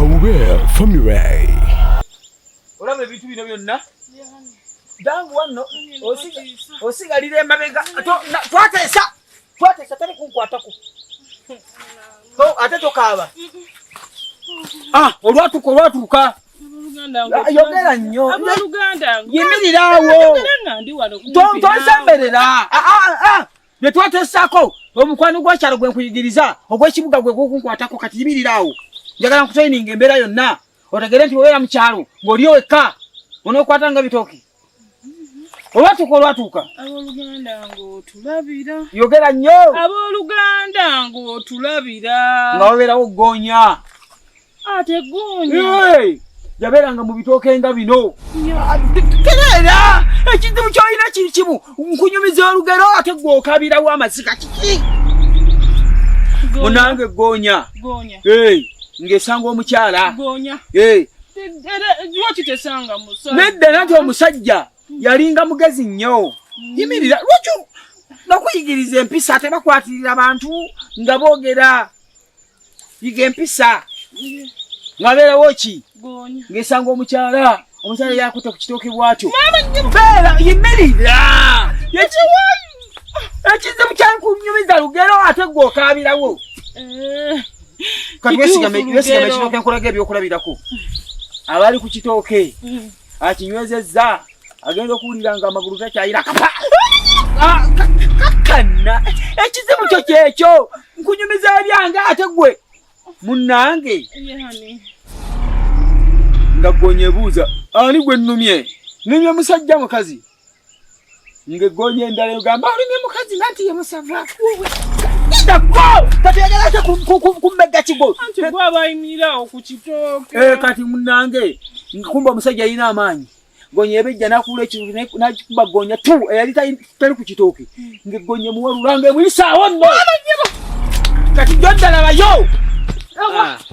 Mawube family. Olaba ebintu bino byonna dangu wano osigalira emabega twatesa tali kunkwatako ate tokaaba olwatuuka yogera nnyo yimirirawo tonsemberera bye twatesako omukwano gwakyalo gwe nkuyigiriza ogw'ekibuga gwe gwokunkwatako kati yimirirawo njagala nkutraining embeera yonna otegere nti obeera mu kyalo ng'oli wekka onookwatanga bitooke olwatuuka abooluganda ng'otulabira yogera nnyo abooluganda ng'otulabira nga wabeerawo ggoonya ate ggoonya yabeeranga mu bitooke nga bino tereera ekizibu kyolina kiri kimu nkunyumiza olugero ate gw'okabirawo amazika kiki munange ggoonya ng'esanga omukyala lwakitesanga musajja nedda nati omusajja yalinga mugezi nnyo yimirira lwaki nakuyigiriza empisa ate bakwatirira abantu nga boogera yiga empisa ngabeerawo ki ng'esanga omukyala yakutte ku kitooke bwatyo beera yimirira ekizibu kyankunyumiza lugero ate gw'okaabirawo kati wesigame ekitooke nkulaga ebyokulabirako abali ku kitooke akinywezezza agenda okuwulira nga amagulu gakyayira kakana ekizibu kyo kyekyo nkunyumiza ebyange ate gwe munnange nga ggoonya ebuuza ani gwe nnumye numye musajja mukazi ng'eggoonya endala egamba olumye mukazi nanti ye musava idako kati yagala ate kummega kigo anti gwaba ayimirirawo ku kitooke kati munnange kumba omusajja alina amaanyi ggoonya ebejja n'akuula ekitooke n'akikuba ggoonya tu eyali tali ku kitooke ng'eggoonya muwalulanga emuyisaawo nno kati jodda labayo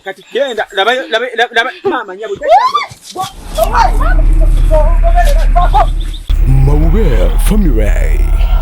kati genda labayo mama nyabo Mawube family.